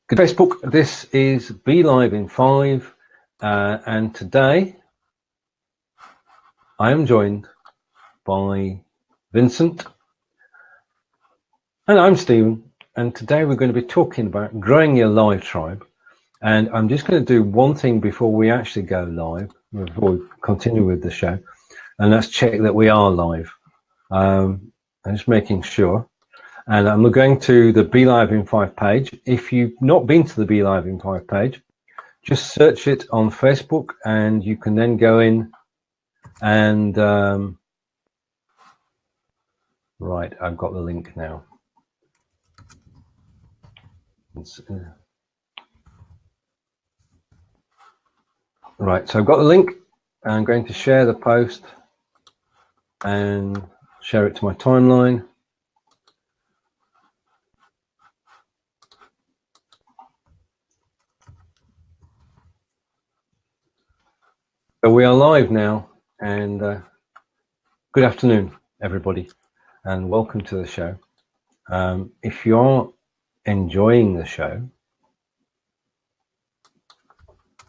Good Facebook, this is Be Live in 5, and today I am joined by Vincent, and I'm Stephen, and today we're going to be talking about growing your live tribe. And I'm just going to do one thing before we actually go live, before we continue with the show, and that's check that we are live. I'm just making sure. And I'm going to the Be Live in 5 page. If you've not been to the Be Live in 5 page, just search it on Facebook, and you can then go in and right, I've got the link now. Right, so I've got the link. I'm going to share the post and share it to my timeline. So we are live now, and good afternoon, everybody, and welcome to the show. If you are enjoying the show,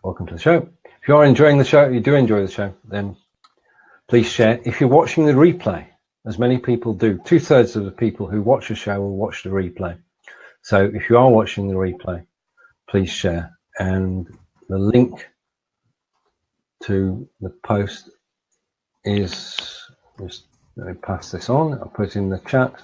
welcome to the show. If you are enjoying the show, you do enjoy the show, then please share. If you're watching the replay, as many people do, 2/3 of the people who watch the show will watch the replay. So if you are watching the replay, please share. And the link to the post is, just let me pass this on. I'll put it in the chat.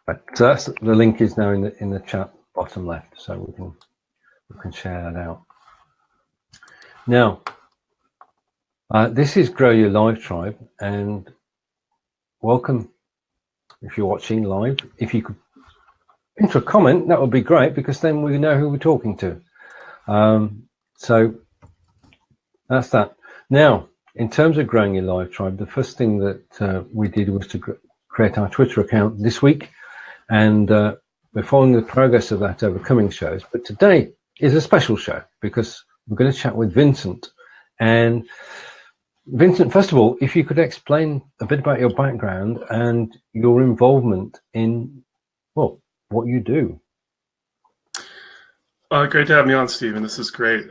Right, so that's, the link is now in the chat bottom left, so we can share that out. Now, this is Grow Your Live Tribe, and welcome if you're watching live. If you could enter a comment, that would be great, because then we know who we're talking to. So that's that. Now, in terms of growing your live tribe, the first thing that we did was to create our Twitter account this week, and we're following the progress of that over coming shows. But today is a special show because we're going to chat with Vincent. And Vincent, first of all, if you could explain a bit about your background and your involvement in, well, what you do. Great to have me on, Stephen. This is great.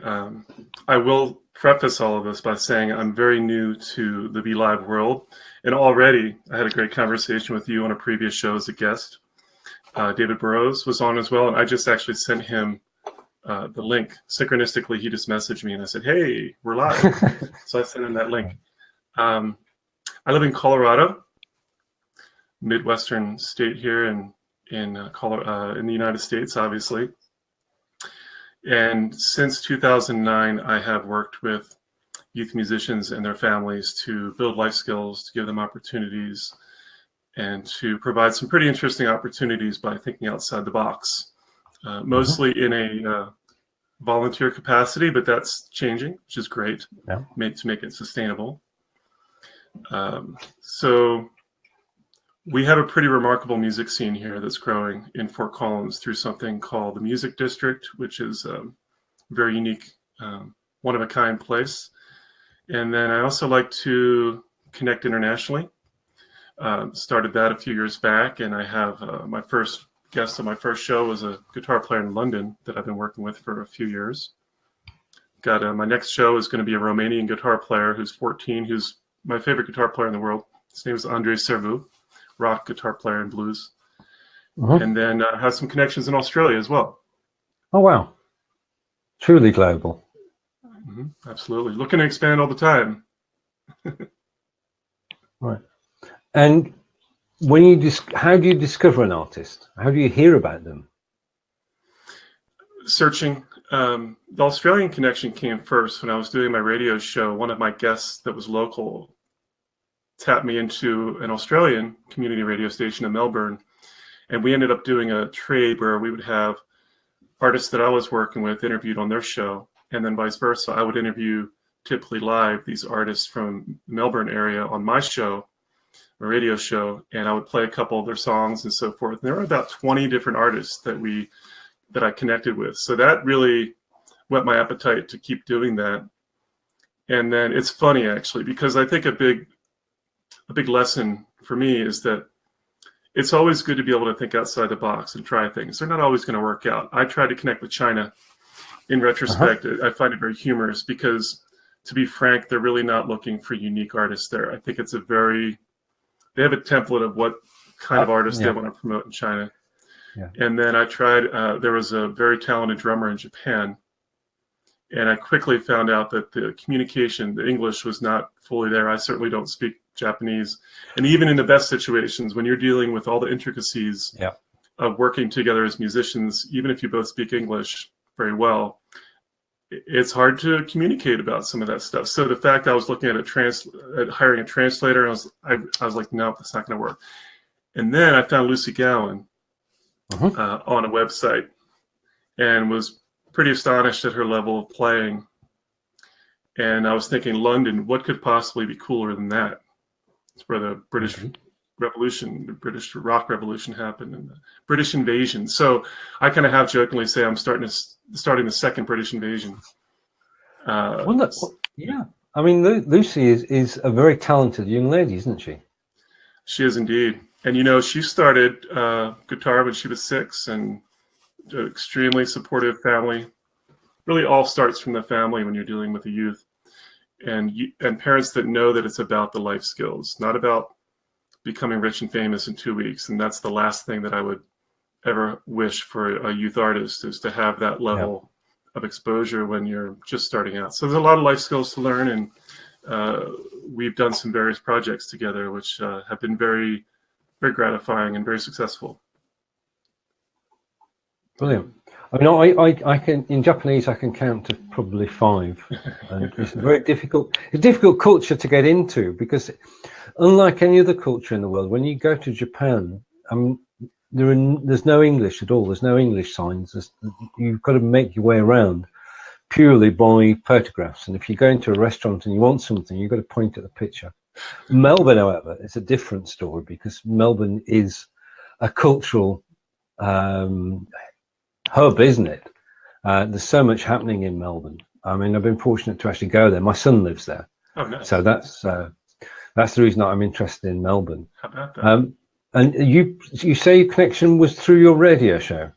I will preface all of this by saying I'm very new to the Be Live world, and already I had a great conversation with you on a previous show as a guest. David Burrows was on as well, and I just actually sent him the link. Synchronistically, he just messaged me, and I said, "Hey, we're live." So I sent him that link. I live in Colorado, Midwestern state here in the United States, obviously. And since 2009, I have worked with youth musicians and their families to build life skills, to give them opportunities, and to provide some pretty interesting opportunities by thinking outside the box, mostly in a volunteer capacity, but that's changing, which is great, to make it sustainable. So we have a pretty remarkable music scene here that's growing in Fort Collins through something called the Music District, which is a very unique, one-of-a-kind place. And then I also like to connect internationally. Started that a few years back, and I have my first guest on my first show was a guitar player in London that I've been working with for a few years. Got my next show is going to be a Romanian guitar player who's 14, who's my favorite guitar player in the world. His name is Andrei Servu. Rock guitar player and blues, and then has some connections in Australia as well. Oh wow, truly global. Absolutely, looking to expand all the time. Right. And when you how do you discover an artist? How do you hear about them? Searching. The Australian connection came first. When I was doing my radio show, one of my guests that was local tapped me into an Australian community radio station in Melbourne, and we ended up doing a trade where we would have artists that I was working with interviewed on their show, and then vice versa. I would interview, typically live, these artists from the Melbourne area on my show, my radio show, and I would play a couple of their songs and so forth. And there were about 20 different artists that I connected with. So that really whet my appetite to keep doing that. And then it's funny, actually, because I think a big lesson for me is that it's always good to be able to think outside the box and try things. They're not always going to work out. I tried to connect with China. In retrospect, I find it very humorous because, to be frank, they're really not looking for unique artists there. I think it's they have a template of what kind of artists they want to promote in China. Yeah. And then I tried, there was a very talented drummer in Japan. And I quickly found out that the communication, the English was not fully there. I certainly don't speak Japanese. And even in the best situations, when you're dealing with all the intricacies of working together as musicians, even if you both speak English very well, it's hard to communicate about some of that stuff. So the fact I was looking at hiring a translator, I was like, no, that's not going to work. And then I found Lucy Gowan on a website and was pretty astonished at her level of playing. And I was thinking, London, what could possibly be cooler than that? It's where the British Revolution, the British rock revolution happened, and the British invasion. So I kind of have jokingly say I'm starting the second British invasion. I mean, Lucy is a very talented young lady, isn't she? She is indeed. And, she started guitar when she was 6, and an extremely supportive family. Really all starts from the family when you're dealing with the youth. And parents that know that it's about the life skills, not about becoming rich and famous in 2 weeks. And that's the last thing that I would ever wish for a youth artist, is to have that level of exposure when you're just starting out. So there's a lot of life skills to learn, and we've done some various projects together, which have been very, very gratifying and very successful. Brilliant. I mean, I can, in Japanese, I can count to probably 5. And it's a very difficult culture to get into, because unlike any other culture in the world, when you go to Japan, there's no English at all. There's no English signs. You've got to make your way around purely by photographs. And if you go into a restaurant and you want something, you've got to point at the picture. Melbourne, however, is a different story, because Melbourne is a cultural hub, isn't it? There's so much happening in Melbourne. I mean, I've been fortunate to actually go there. My son lives there. Oh, nice. So that's the reason that I'm interested in Melbourne. How about that? And you say your connection was through your radio show?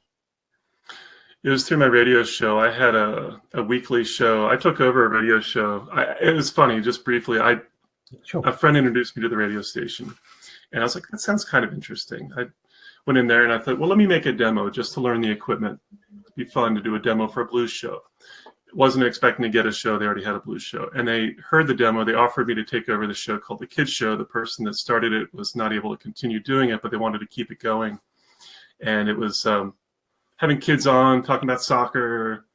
It was through my radio show. I had a weekly show. I took over a radio show. It was funny, just briefly. A friend introduced me to the radio station, and I was like, that sounds kind of interesting. I went in there and I thought, well, let me make a demo just to learn the equipment. It'd be fun to do a demo for a blues show. Wasn't expecting to get a show. They already had a blues show. And they heard the demo. They offered me to take over the show called The Kids Show. The person that started it was not able to continue doing it, but they wanted to keep it going. And it was having kids on, talking about soccer,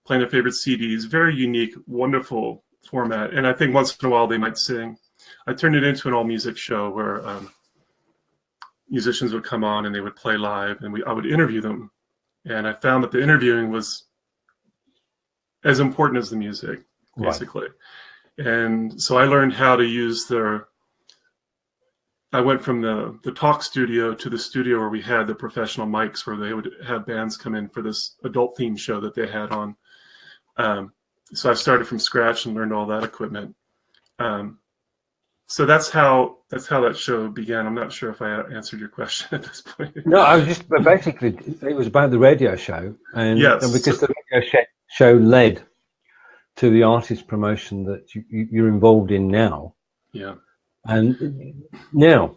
playing their favorite CDs. Very unique, wonderful format. And I think once in a while they might sing. I turned it into an all-music show where musicians would come on and they would play live, and I would interview them. And I found that the interviewing was as important as the music, basically. Right. And so I learned how to use I went from the talk studio to the studio where we had the professional mics, where they would have bands come in for this adult theme show that they had on. So I started from scratch and learned all that equipment. So that's how that show began. I'm not sure if I answered your question at this point. No, I was just basically, it was about the radio show, and because the radio show led to the artist promotion that you're involved in now. Yeah. And now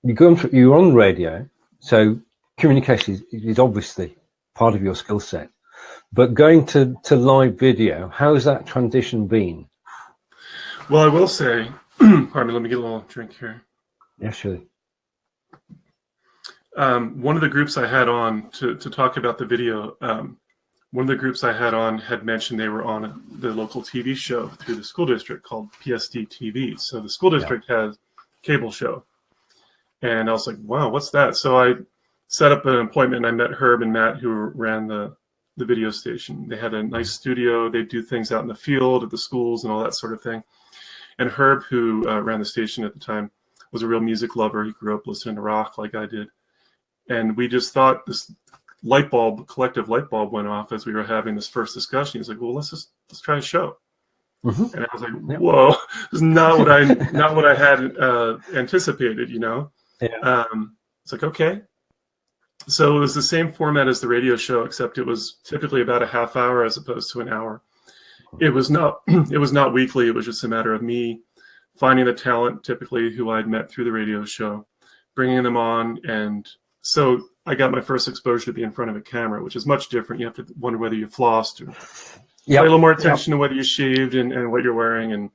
you're on radio, so communication is obviously part of your skill set. But going to live video, how's that transition been? Well, I will say, pardon me, let me get a little drink here. Yeah, sure. One of the groups I had on to talk about the video, one of the groups I had on had mentioned they were on the local TV show through the school district called PSD TV. So the school district has a cable show. And I was like, wow, what's that? So I set up an appointment, and I met Herb and Matt, who ran the video station. They had a nice studio. They do things out in the field at the schools and all that sort of thing. And Herb, who ran the station at the time, was a real music lover. He grew up listening to rock like I did. And we just thought this collective light bulb went off as we were having this first discussion. He's like, well, let's try a show. Mm-hmm. And I was like, whoa, this is not what I had anticipated, you know? Yeah. It's like, okay. So it was the same format as the radio show, except it was typically about a half hour as opposed to an hour. It was not weekly. It was just a matter of me finding the talent, typically who I'd met through the radio show, bringing them on. And so I got my first exposure to be in front of a camera, which is much different. You have to wonder whether you flossed or pay a little more attention to whether you shaved and what you're wearing and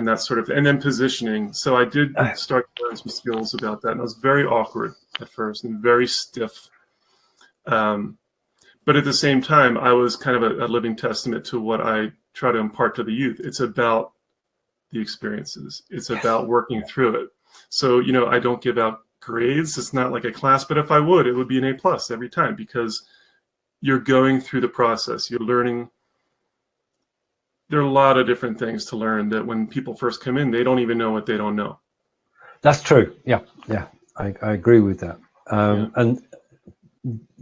that sort of, and then positioning. So I did start to learn some skills about that. And I was very awkward at first and very stiff. But at the same time, I was kind of a living testament to what I try to impart to the youth. It's about the experiences. It's about working through it. So, I don't give out grades. It's not like a class, but if I would, it would be an A+ every time, because you're going through the process. You're learning. There are a lot of different things to learn that when people first come in, they don't even know what they don't know. That's true. Yeah. I agree with that. And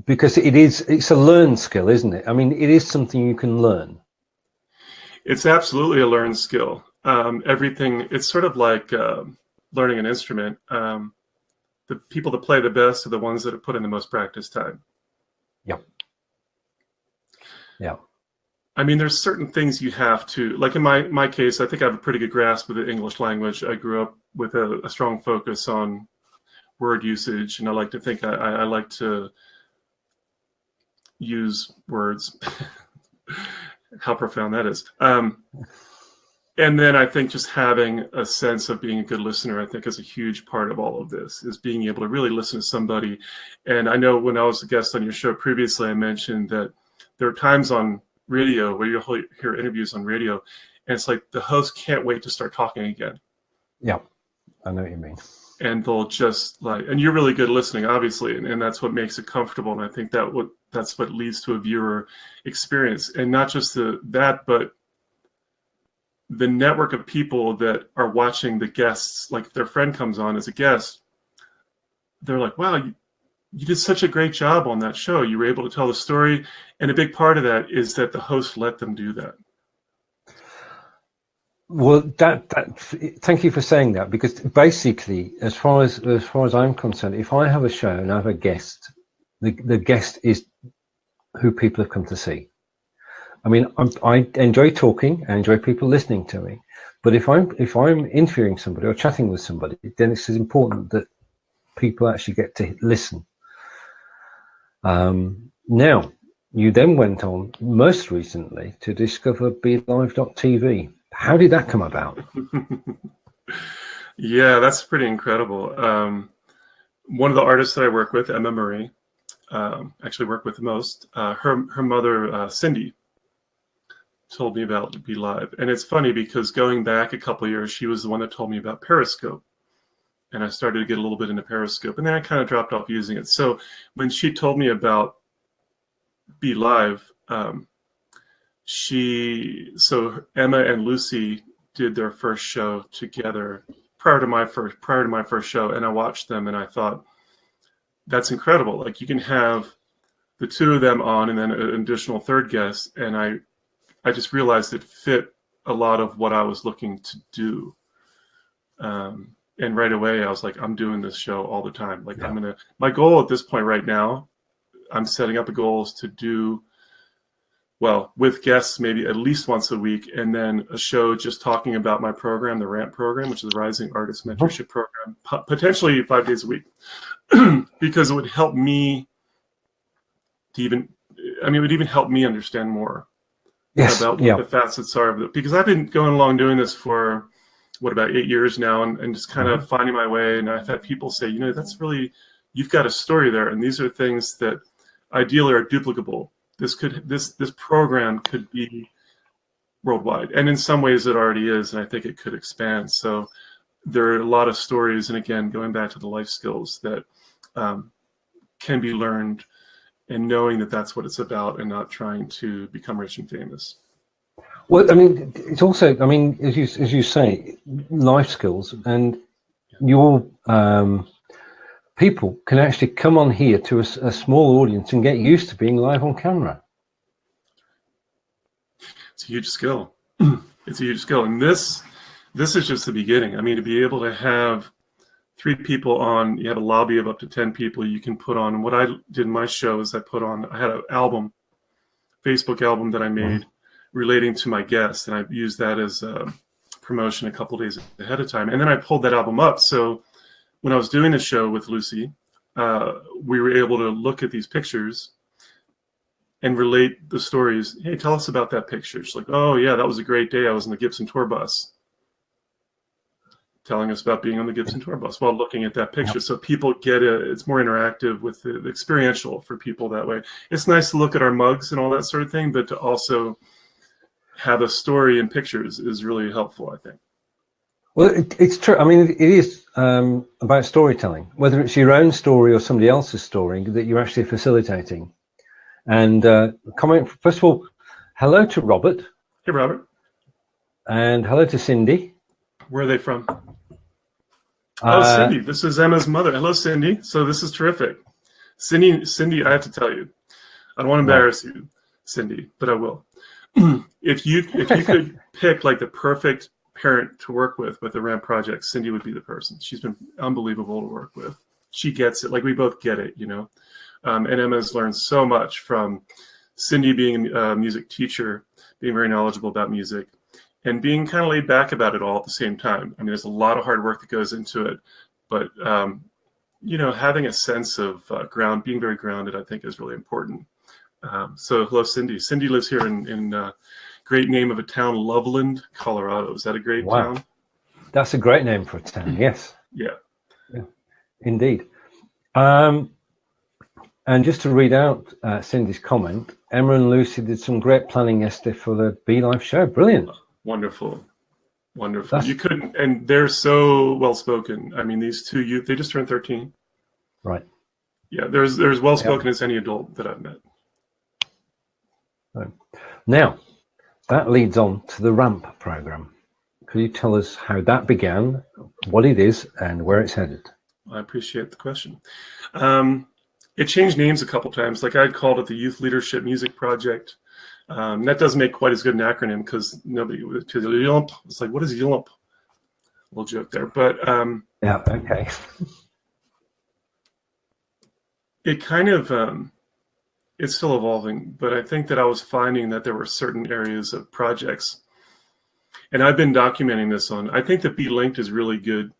because it's a learned skill, isn't it? I mean, it is something you can learn. It's absolutely a learned skill. Everything, it's sort of like learning an instrument. The people that play the best are the ones that have put in the most practice time. Yeah. I mean, there's certain things you have to, like in my case, I think I have a pretty good grasp of the English language. I grew up with a strong focus on word usage, and I like to think I like to use words. How profound that is. And then I think just having a sense of being a good listener, I think, is a huge part of all of this, is being able to really listen to somebody. And I know when I was a guest on your show previously, I mentioned that there are times on radio where you'll hear interviews on radio, and it's like the host can't wait to start talking again. Yeah, I know what you mean. And they'll just and you're really good listening, obviously, and that's what makes it comfortable. And I think that's what leads to a viewer experience, and not just that, but the network of people that are watching the guests. Like if their friend comes on as a guest, they're like, wow, you did such a great job on that show. You were able to tell the story. And a big part of that is that the host let them do that. Well, thank you for saying that, because basically, as far as I'm concerned, if I have a show and I have a guest, the guest is who people have come to see. I mean, I enjoy talking, I enjoy people listening to me, but if I'm interviewing somebody or chatting with somebody, then it's important that people actually get to listen. Now, you then went on most recently to discover BeLive.tv. How did that come about? Yeah, that's pretty incredible. One of the artists that I work with, Emma Marie, actually work with the most, her mother, Cindy, told me about BeLive. And it's funny because going back a couple of years, she was the one that told me about Periscope. And I started to get a little bit into Periscope, and then I kind of dropped off using it. So when she told me about BeLive, so Emma and Lucy did their first show together prior to my first show, and I watched them, and I thought, that's incredible. Like, you can have the two of them on, and then an additional third guest, and I just realized it fit a lot of what I was looking to do. And right away, I was like, I'm doing this show all the time. Like, my goal at this point right now, I'm setting up a goal is to do, well, with guests, maybe at least once a week, and then a show just talking about my program, the RAMP program, which is the Rising Artists Mentorship Program, potentially 5 days a week, because it would help me it would even help me understand more about what the facets are of it. Because I've been going along doing this for, about 8 years now, and just kind of finding my way. And I've had people say, that's really, you've got a story there. And these are things that ideally are duplicable. This program could be worldwide. And in some ways it already is. And I think it could expand. So there are a lot of stories. And again, going back to the life skills that can be learned, and knowing that that's what it's about, and not trying to become rich and famous. Well, I mean, it's also, I mean, as you say, life skills, and your people can actually come on here to a small audience and get used to being live on camera. It's a huge skill. It's a huge skill, and this is just the beginning. I mean, to be able to have 3 people on, you have a lobby of up to 10 people you can put on. And what I did in my show is I had an album, Facebook album that I made relating to my guests, and I used that as a promotion a couple days ahead of time. And then I pulled that album up. So when I was doing the show with Lucy, we were able to look at these pictures and relate the stories. Hey, tell us about that picture. She's like, oh yeah, that was a great day. I was in the Gibson tour bus. Telling us about being on the Gibson tour bus while looking at that picture. So people get it. It's more interactive with the experiential for people that way. It's nice to look at our mugs and all that sort of thing, but to also have a story in pictures is really helpful, I think. Well, it's true. I mean, it is about storytelling, whether it's your own story or somebody else's story that you're actually facilitating. And comment, first of all, hello to Robert. Hey, Robert. And hello to Cindy. Where are they from? Oh, Cindy, this is Emma's mother. Hello, Cindy. So this is terrific. Cindy, I have to tell you, I don't want to embarrass you, Cindy, but I will. If you could pick like the perfect parent to work with the RAMP project, Cindy would be the person. She's been unbelievable to work with. She gets it. Like, we both get it, you know. And Emma's learned so much from Cindy being a music teacher, being very knowledgeable about music, and being kind of laid back about it all at the same time. I mean, there's a lot of hard work that goes into it, but you know, having a sense of being very grounded, I think, is really important. So hello, Cindy. Cindy lives here in great name of a town, Loveland, Colorado. Is that a great town? That's a great name for a town, yes. Yeah. Indeed. And just to read out Cindy's comment, Emma and Lucy did some great planning yesterday for the Be Live show. Brilliant. Wonderful. You couldn't, and they're so well spoken. I mean, these two youth, they just turned 13. Right. Yeah, they're as well spoken as any adult that I've met. Right. Now, that leads on to the RAMP program. Could you tell us how that began, what it is, and where it's headed? I appreciate the question. It changed names a couple times. Like, I'd called it the Youth Leadership Music Project. That doesn't make quite as good an acronym because nobody, YLMP, it's like, what is YLMP? Little joke there. But yeah, okay. It kind of, it's still evolving, but I think that I was finding that there were certain areas of projects, and I've been documenting this I think that Be Linked is really good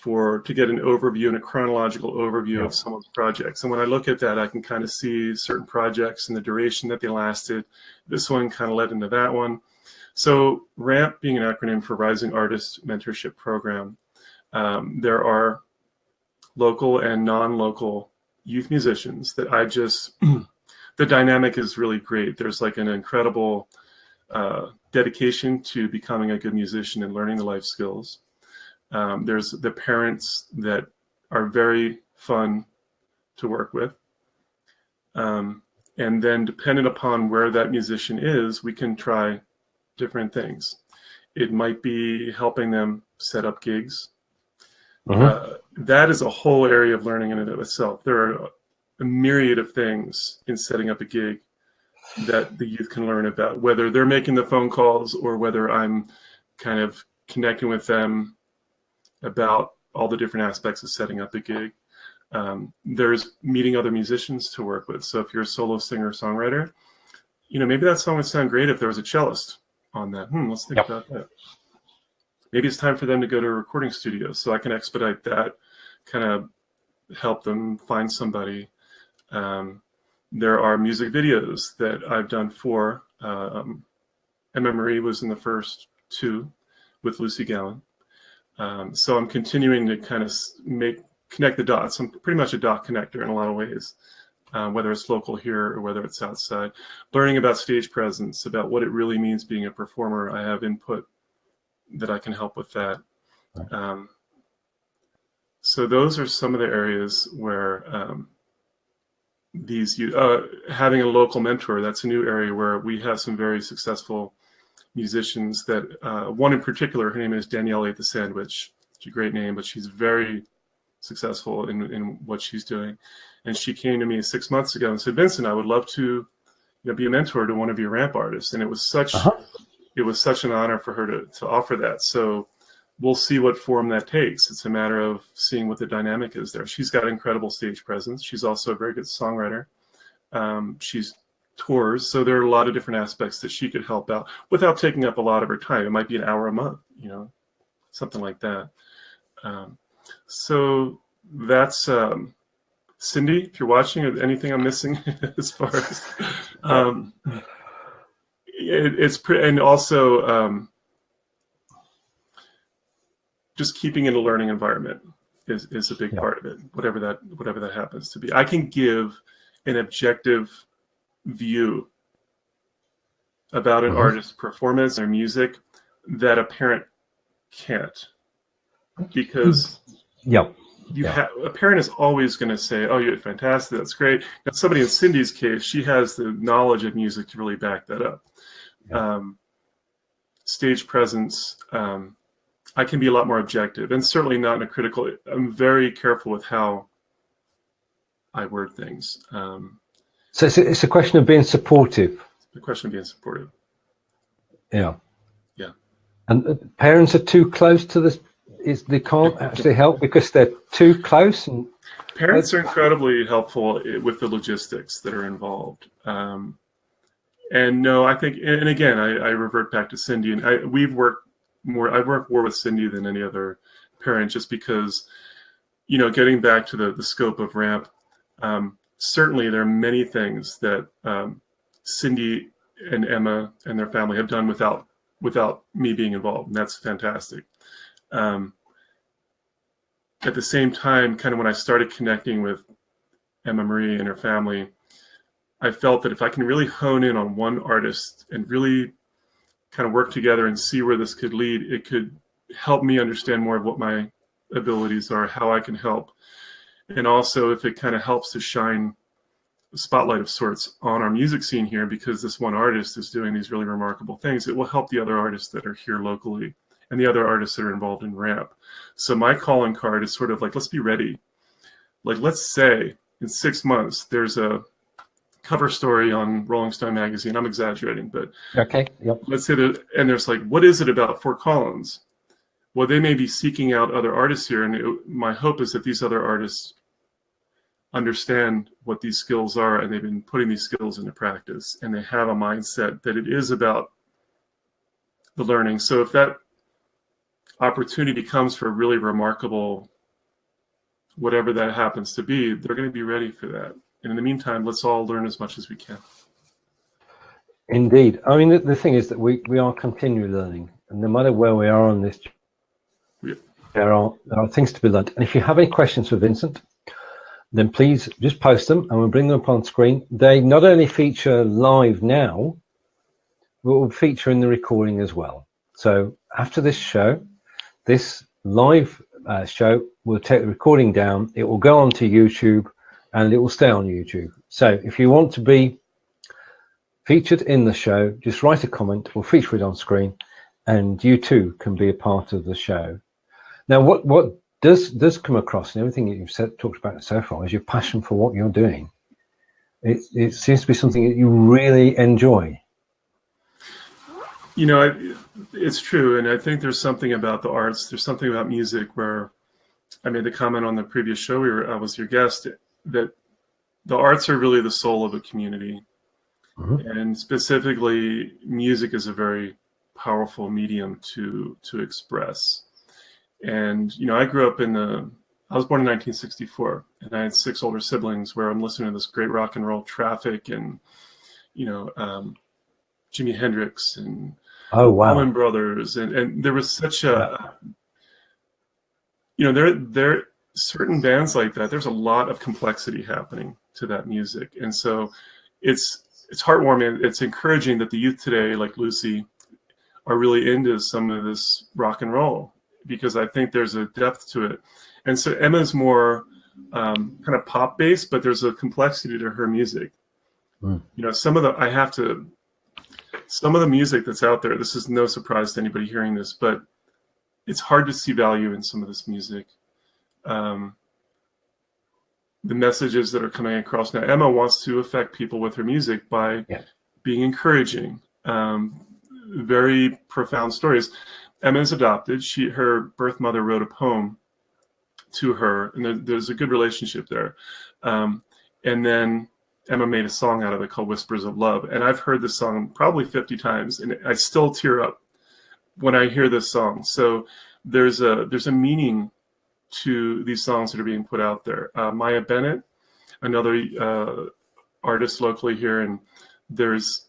to get an overview and a chronological overview of someone's projects. And when I look at that, I can kind of see certain projects and the duration that they lasted. This one kind of led into that one. So RAMP being an acronym for Rising Artists Mentorship Program, there are local and non-local youth musicians that the dynamic is really great. There's like an incredible dedication to becoming a good musician and learning the life skills. There's the parents that are very fun to work with. And then dependent upon where that musician is, we can try different things. It might be helping them set up gigs. That is a whole area of learning in and of itself. There are a myriad of things in setting up a gig that the youth can learn about, whether they're making the phone calls or whether I'm kind of connecting with them about all the different aspects of setting up a gig. There's meeting other musicians to work with. So if you're a solo singer or songwriter, you know, maybe that song would sound great if there was a cellist on that. Let's think about that. Maybe it's time for them to go to a recording studio, so I can expedite that, kind of help them find somebody. There are music videos that I've done for. Emma Marie was in the first 2 with Lucy Gowan. So I'm continuing to kind of connect the dots. I'm pretty much a dot connector in a lot of ways, whether it's local here or whether it's outside. Learning about stage presence, about what it really means being a performer. I have input that I can help with that. So those are some of the areas where having a local mentor, that's a new area where we have some very successful musicians that one in particular, her name is Danielle Ate the Sandwich. It's a great name, but she's very successful in what she's doing. And she came to me 6 months ago and said, Vincent, I would love to be a mentor to one of your RAMP artists. And it was such an honor for her to offer that. So we'll see what form that takes. It's a matter of seeing what the dynamic is there. She's got incredible stage presence. She's also a very good songwriter. She's tours, so there are a lot of different aspects that she could help out without taking up a lot of her time. It might be an hour a month, something like that. So that's Cindy, if you're watching, anything I'm missing as far as it's pretty, and also just keeping in a learning environment is a big part of it, whatever that happens to be. I can give an objective view about an artist's performance or music that a parent can't, because a parent is always going to say, "Oh, you're fantastic, that's great." Now, somebody in Cindy's case, she has the knowledge of music to really back that up. Stage presence, I can be a lot more objective, and certainly not in a critical. I'm very careful with how I word things. So it's a question of being supportive. The question of being supportive. Yeah. Yeah. And parents are too close to this. They can't actually help because they're too close. And parents are incredibly helpful with the logistics that are involved. And no, I think, and again, I revert back to Cindy, and I've worked more with Cindy than any other parent, just because, getting back to the scope of RAMP, certainly there are many things that Cindy and Emma and their family have done without me being involved, and that's fantastic. At the same time, kind of when I started connecting with Emma Marie and her family, I felt that if I can really hone in on one artist and really kind of work together and see where this could lead, it could help me understand more of what my abilities are, how I can help. And also if it kind of helps to shine a spotlight of sorts on our music scene here, because this one artist is doing these really remarkable things, it will help the other artists that are here locally and the other artists that are involved in RAMP. So my calling card is sort of like, let's be ready. Like, let's say in 6 months, there's a cover story on Rolling Stone magazine. I'm exaggerating, but let's say there's like, what is it about Fort Collins? Well, they may be seeking out other artists here, and my hope is that these other artists understand what these skills are, and they've been putting these skills into practice, and they have a mindset that it is about the learning. So if that opportunity comes for a really remarkable, whatever that happens to be, they're going to be ready for that. And in the meantime, let's all learn as much as we can. Indeed. I mean, the thing is that we are continually learning, and no matter where we are on this, there are things to be learned. And if you have any questions for Vincent, then please just post them and we'll bring them up on screen. They not only feature live now, but will feature in the recording as well. So after this show, this live show will take the recording down, it will go onto YouTube, and it will stay on YouTube. So if you want to be featured in the show, just write a comment, we'll feature it on screen, and you too can be a part of the show. Now, what does come across in everything that you've talked about so far is your passion for what you're doing. It seems to be something that you really enjoy. It's true, and I think there's something about the arts, there's something about music where I made the comment on the previous show I was your guest, that the arts are really the soul of a community. And specifically, music is a very powerful medium to express. And, I grew up I was born in 1964, and I had 6 older siblings where I'm listening to this great rock and roll Traffic and, Jimi Hendrix and Allman Brothers. And there was such a, there are certain bands like that. There's a lot of complexity happening to that music. And so it's heartwarming. It's encouraging that the youth today, like Lucy, are really into some of this rock and roll, because I think there's a depth to it. And so Emma's more kind of pop based, but there's a complexity to her music. Some of the music that's out there, this is no surprise to anybody hearing this, but it's hard to see value in some of this music. The messages that are coming across now, Emma wants to affect people with her music by being encouraging, very profound stories. Emma's adopted. Her birth mother wrote a poem to her, and there's a good relationship there. And then Emma made a song out of it called Whispers of Love. And I've heard this song probably 50 times, and I still tear up when I hear this song. So there's a meaning to these songs that are being put out there. Maya Bennett, another artist locally here, and there's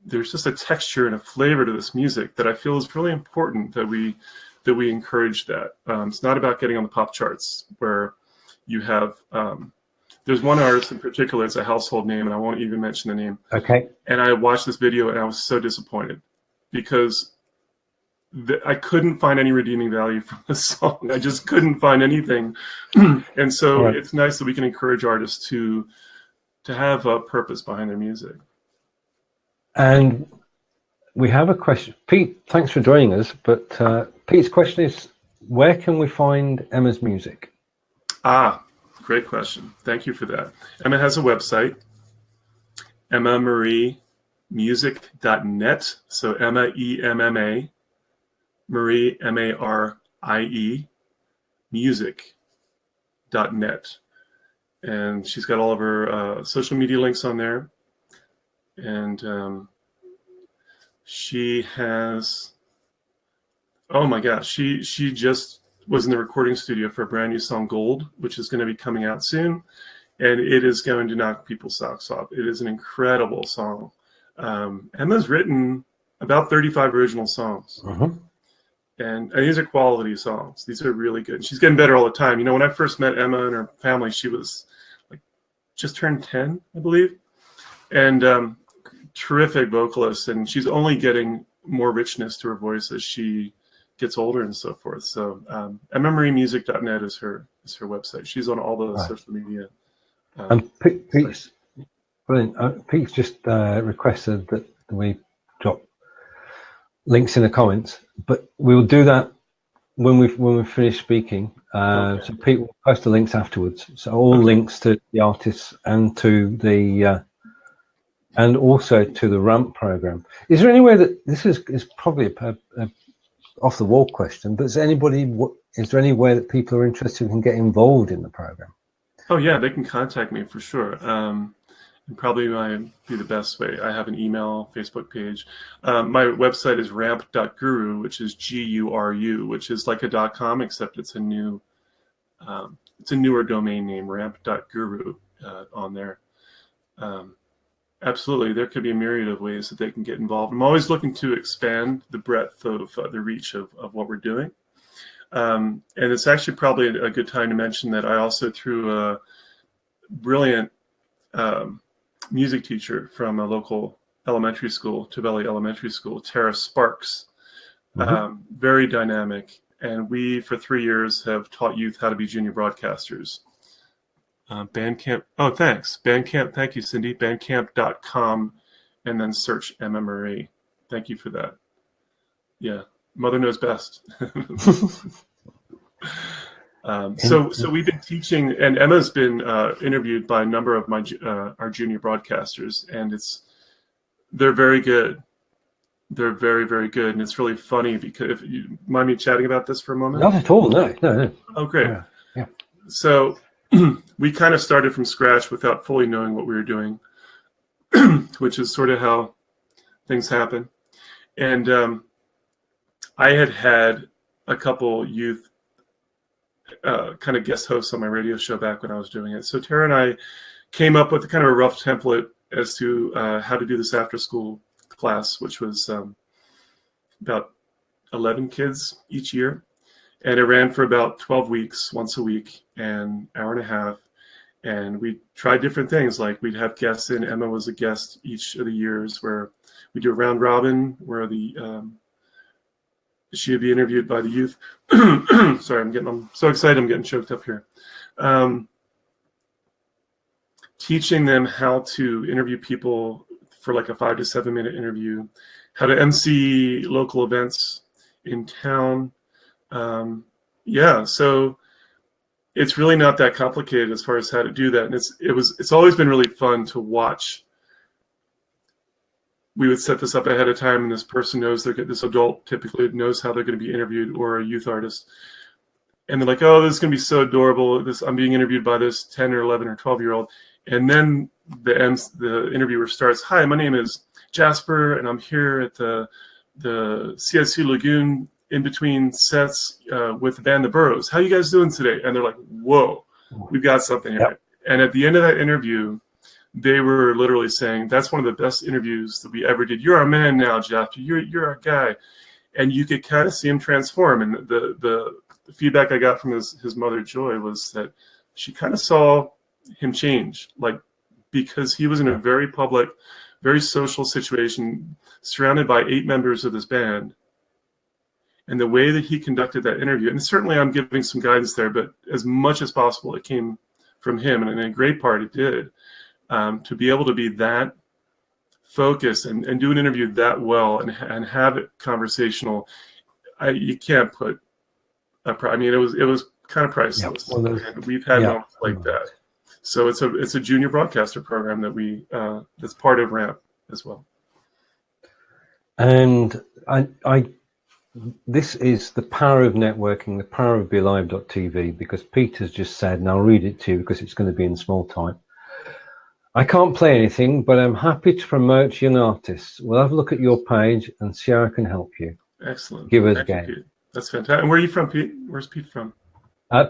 just a texture and a flavor to this music that I feel is really important that we encourage that. It's not about getting on the pop charts where you have there's one artist in particular, it's a household name, and I won't even mention the name. Okay. And I watched this video and I was so disappointed because I couldn't find any redeeming value from this song. I just couldn't find anything. And so It's nice that we can encourage artists to have a purpose behind their music. And we have a question. Pete, thanks for joining us. But Pete's question is, where can we find Emma's music? Great question. Thank you for that. Emma has a website, EmmaMarieMusic.net. So Emma, EMMA, Marie, MARIE, music.net. And she's got all of her social media links on there. And she has, oh my gosh, she just was in the recording studio for a brand new song, Gold, which is going to be coming out soon. And it is going to knock people's socks off. It is an incredible song. Emma's written about 35 original songs. And these are quality songs. These are really good. She's getting better all the time. You know, when I first met Emma and her family, she was like just turned 10, I believe. And terrific vocalist. And she's only getting more richness to her voice as she gets older and so forth. So EmmaMarieMusic.net is her website. She's on all the social media. And Pete's brilliant. Pete's just requested that we drop links in the comments, but we'll do that when we finish speaking. So Pete will post the links afterwards. So all links to the artists and to the and also to the ramp program. Is there any way that this is probably a off the wall question, but is there any way that people are interested and can get involved in the program? Oh yeah, they can contact me for sure. And probably might be the best way. I have an email, Facebook page. My website is ramp.guru, which is GURU, which is like a .com, except it's a newer domain name, ramp.guru on there. Absolutely, there could be a myriad of ways that they can get involved. I'm always looking to expand the breadth of the reach of what we're doing. And it's actually probably a good time to mention that I also, through a brilliant music teacher from a local elementary school, Taveli Elementary School, Tara Sparks, very dynamic. And we, for 3 years, have taught youth how to be junior broadcasters. Bandcamp. Oh, thanks. Bandcamp. Thank you, Cindy. Bandcamp.com, and then search Emma Marie. Thank you for that. Yeah, mother knows best. So we've been teaching, and Emma's been interviewed by a number of our junior broadcasters, and they're very good. They're very, very good, and it's really funny because if you mind me chatting about this for a moment. Not at all. No. Oh, great. Yeah. So we kind of started from scratch without fully knowing what we were doing, which is sort of how things happen. And I had a couple youth kind of guest hosts on my radio show back when I was doing it. So Tara and I came up with a kind of a rough template as to how to do this after school class, which was about 11 kids each year. And it ran for about 12 weeks, once a week, and hour and a half. And we tried different things, like we'd have guests in. Emma was a guest each of the years, where we do a round robin, where she would be interviewed by the youth. Sorry, I'm so excited, I'm getting choked up here. Teaching them how to interview people for like a 5 to 7 minute interview, how to MC local events in town. So it's really not that complicated as far as how to do that. And it's always been really fun to watch we would set this up ahead of time, and this person knows this adult typically knows how they're going to be interviewed, or a youth artist. And they're like, oh, this is going to be so adorable. I'm being interviewed by this 10 or 11 or 12-year-old. And then the interviewer starts, hi, my name is Jasper, and I'm here at the CIC Lagoon in between sets with the band The Burrows. How you guys doing today? And they're like, whoa, we've got something here. Yep. And at the end of that interview, they were literally saying, that's one of the best interviews that we ever did. You're our man now, Jasper. You're our guy. And you could kind of see him transform. And the feedback I got from his mother, Joy, was that she kind of saw him change, like, because he was in a very public, very social situation, surrounded by 8 members of this band. And the way that he conducted that interview, and certainly I'm giving some guidance there, but as much as possible, it came from him, and in a great part it did, to be able to be that focused and do an interview that well and have it conversational. You can't put I mean, it was kind of priceless. Yep. Well, and we've had moments like that. So it's a junior broadcaster program that that's part of RAMP as well. And this is the power of networking, the power of BeLive.tv, because Peter's just said, and I'll read it to you because it's going to be in small type. I can't play anything, but I'm happy to promote young artists. We'll have a look at your page and see how I can help you. Excellent. Give us a game. That's fantastic. And where are you from, Pete? Where's Pete from?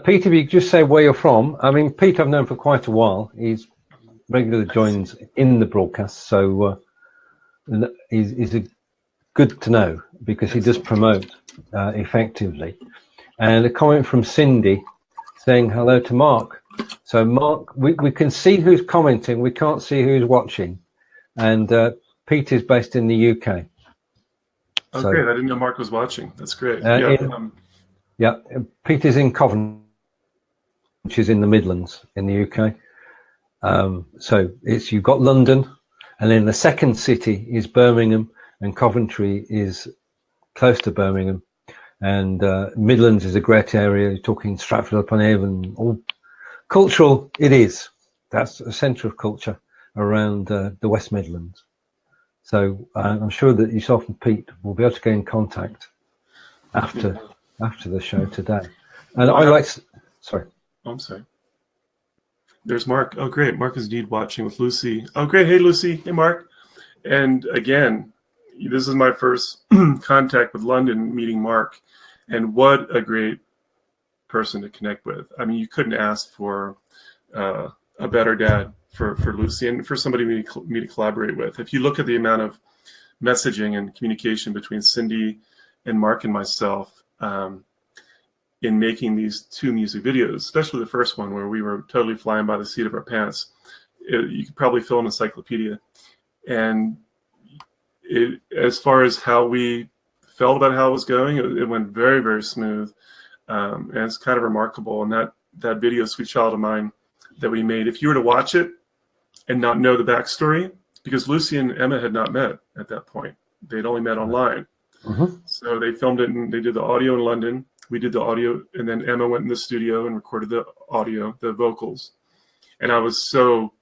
Pete, if you could just say where you're from. I mean, Pete I've known for quite a while. He's regularly joins in the broadcast, so he's good to know because he does promote effectively. And a comment from Cindy saying hello to Mark. So Mark, we can see who's commenting. We can't see who's watching. And Pete is based in the UK. Oh, so, great. I didn't know Mark was watching. That's great. Peter's in Coventry, which is in the Midlands in the UK. So you've got London, and then the second city is Birmingham, and Coventry is close to Birmingham. And Midlands is a great area. You're talking Stratford-upon-Avon, all cultural. It is. That's a centre of culture around the West Midlands. So I'm sure that yourself and Pete will be able to get in contact after the show today. And sorry. Oh, I'm sorry. There's Mark. Oh, great. Mark is indeed watching with Lucy. Oh, great. Hey, Lucy. Hey, Mark. And again, this is my first contact with London, meeting Mark. And what a great person to connect with. I mean, you couldn't ask for a better dad for Lucy and for somebody me to collaborate with. If you look at the amount of messaging and communication between Cindy and Mark and myself in making these 2 music videos, especially the first one where we were totally flying by the seat of our pants, you could probably fill an encyclopedia. And as far as how we felt about how it was going, it went very, very smooth. And it's kind of remarkable. And that video, Sweet Child of Mine, that we made, if you were to watch it and not know the backstory, because Lucy and Emma had not met at that point. They'd only met online. Mm-hmm. So they filmed it and they did the audio in London. We did the audio, and then Emma went in the studio and recorded the audio, the vocals. And I was so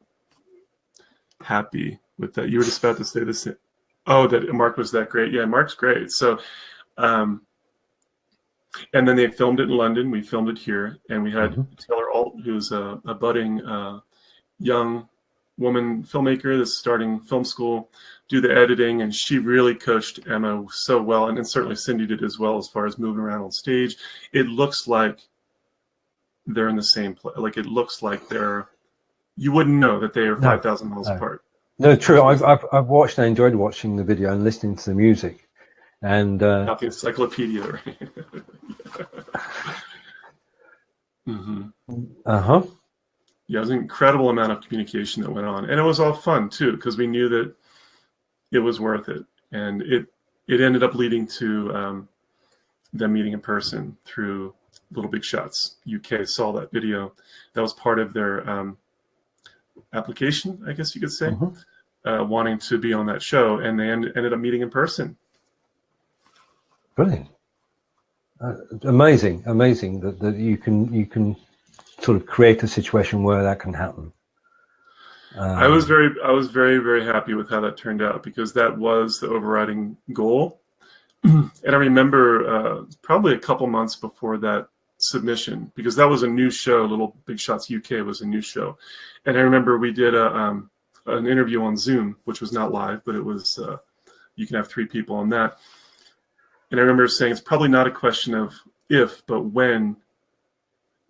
happy with that. You were just about to say this. Oh, that Mark was that great. Yeah, Mark's great. So, and then they filmed it in London. We filmed it here, and we had Taylor Alt, who's a budding young woman filmmaker that's starting film school, do the editing, and she really coached Emma so well, and certainly Cindy did as well as far as moving around on stage. It looks like they're in the same place. Like it looks like you wouldn't know that they are 5,000 miles apart. No, true. I've watched and enjoyed watching the video and listening to the music. And not the encyclopedia, right? Uh-huh. Yeah, it was an incredible amount of communication that went on. And it was all fun, too, because we knew that it was worth it. And it ended up leading to them meeting in person through Little Big Shots. UK saw that video. That was part of their application, I guess you could say, wanting to be on that show. And they ended up meeting in person. Brilliant. Amazing that you can sort of create a situation where that can happen. I was very happy with how that turned out, because that was the overriding goal. And I remember probably a couple months before that submission, because that was a new show. Little Big Shots UK was a new show, and I remember we did an interview on Zoom, which was not live, but it was you can have 3 people on that. And I remember saying it's probably not a question of if, but when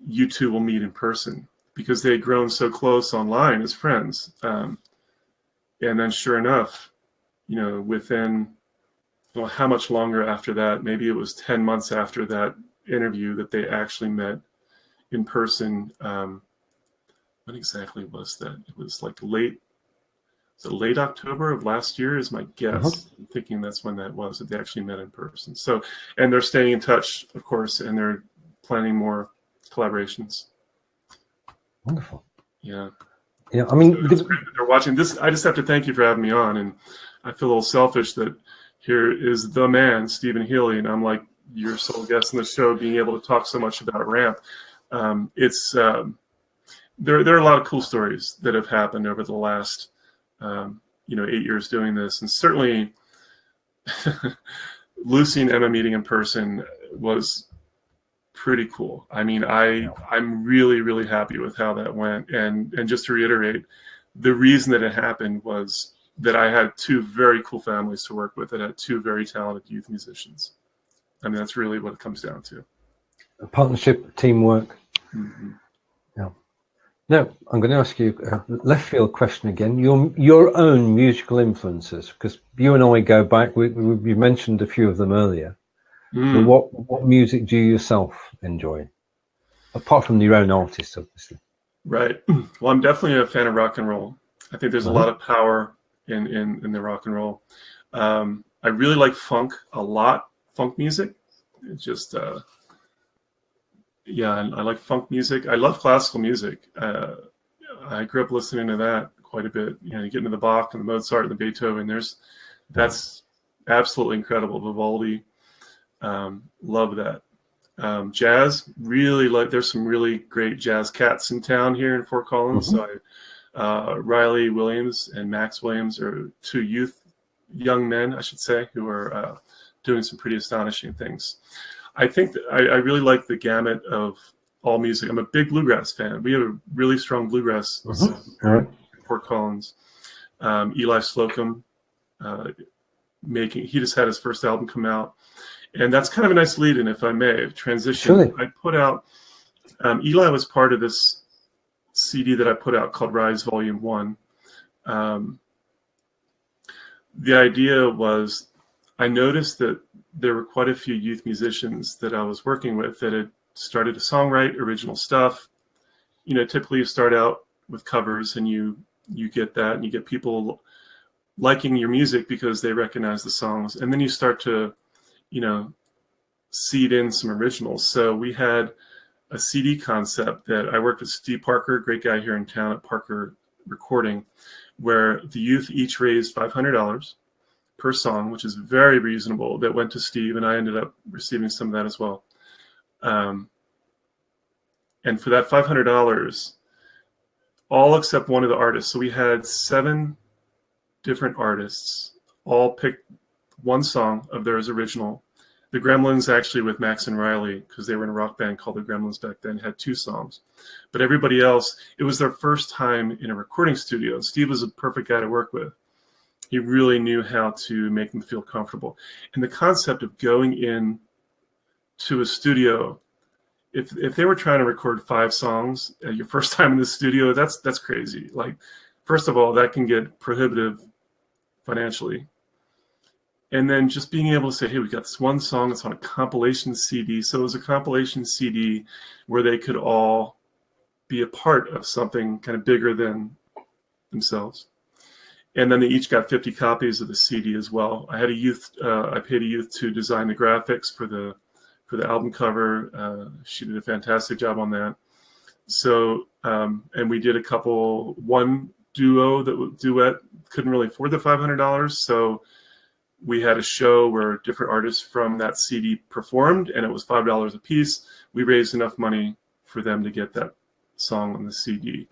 you two will meet in person, because they had grown so close online as friends. And then sure enough, within, well, how much longer after that? Maybe it was 10 months after that interview that they actually met in person. When exactly was that? It was like late October of last year is my guess. I'm thinking that's when that was, that they actually met in person. So, and they're staying in touch, of course, and they're planning more collaborations. Wonderful. Yeah. Yeah, I mean, so it's great that they're watching this. I just have to thank you for having me on, and I feel a little selfish that here is the man, Stephen Healy, and I'm like your sole guest in the show, being able to talk so much about Ramp. There are a lot of cool stories that have happened over the last 8 years doing this, and certainly Lucy and Emma meeting in person was pretty cool. I mean, I'm really, really happy with how that went. And just to reiterate, the reason that it happened was that I had 2 very cool families to work with that had 2 very talented youth musicians. I mean, that's really what it comes down to. A partnership, teamwork. Mm-hmm. Yeah. Now, I'm going to ask you a left field question again. Your own musical influences, because you and I go back. We mentioned a few of them earlier. But what music do you yourself enjoy, apart from your own artists, obviously? Right. Well, I'm definitely a fan of rock and roll. I think there's a lot of power in the rock and roll. I really like funk a lot. Funk music. It's just I like funk music. I love classical music. I grew up listening to that quite a bit. You get into the Bach and the Mozart and the Beethoven. That's absolutely incredible. Vivaldi. Love that. Jazz, really like. There's some really great jazz cats in town here in Fort Collins. So Riley Williams and Max Williams are 2 young men, I should say, who are doing some pretty astonishing things. I think that I really like the gamut of all music. I'm a big bluegrass fan. We have a really strong bluegrass in Fort Collins. Eli Slocum, he just had his first album come out. And that's kind of a nice lead-in, if I may, transition. Surely. I put out, Eli was part of this CD that I put out called Rise Volume 1. The idea was, I noticed that there were quite a few youth musicians that I was working with that had started to songwrite original stuff. Typically you start out with covers, and you get that, and you get people liking your music because they recognize the songs. And then you start to seed in some originals. So we had a CD concept that I worked with Steve Parker, great guy here in town at Parker Recording, where the youth each raised $500 per song, which is very reasonable. That went to Steve, and I ended up receiving some of that as well. And for that $500, all except one of the artists. So we had 7 different artists, all picked one song of theirs original. The Gremlins, actually, with Max and Riley, because they were in a rock band called the Gremlins back then, had 2 songs. But everybody else, it was their first time in a recording studio. Steve was a perfect guy to work with. He really knew how to make them feel comfortable. And the concept of going in to a studio, if they were trying to record 5 songs at your first time in the studio, that's crazy. Like, first of all, that can get prohibitive financially. And then just being able to say, hey, we got this one song that's on a compilation CD. So it was a compilation CD where they could all be a part of something kind of bigger than themselves. And then they each got 50 copies of the CD as well. I paid a youth to design the graphics for the album cover. She did a fantastic job on that. So, and we did one duet, couldn't really afford the $500. So we had a show where different artists from that CD performed, and it was $5 a piece. We raised enough money for them to get that song on the CD.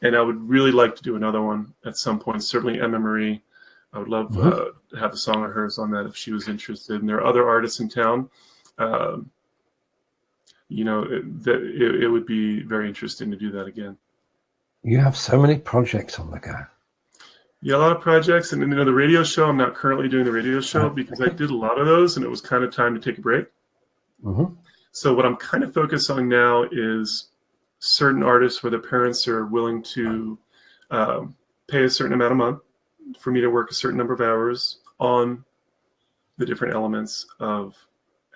And I would really like to do another one at some point. Certainly Emma Marie. I would love to have a song of hers on that if she was interested. And there are other artists in town. You know, it would be very interesting to do that again. You have so many projects on the go. Yeah, a lot of projects. And, you know, the radio show, I'm not currently doing the radio show because I did a lot of those and it was kind of time to take a break. So what I'm kind of focused on now is certain artists where the parents are willing to pay a certain amount a month for me to work a certain number of hours on the different elements of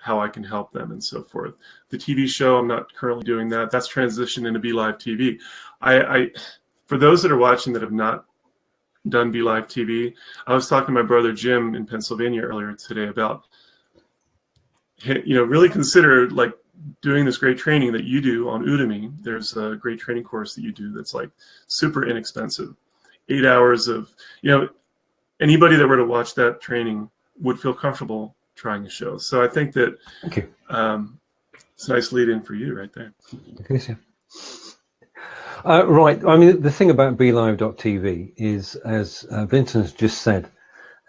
how I can help them and so forth. The TV show, I'm not currently doing that. That's transitioned into Be Live TV. For those that are watching that have not done Be Live TV, I was talking to my brother Jim in Pennsylvania earlier today about, you know, really consider like doing this great training that you do on Udemy. There's a great training course that you do that's like super inexpensive. 8 hours of, you know, anybody that were to watch that training would feel comfortable trying a show. So I think that Thank you. It's a nice lead in for you right there. Right. I mean, the thing about BeLive.tv is, as Vincent has just said,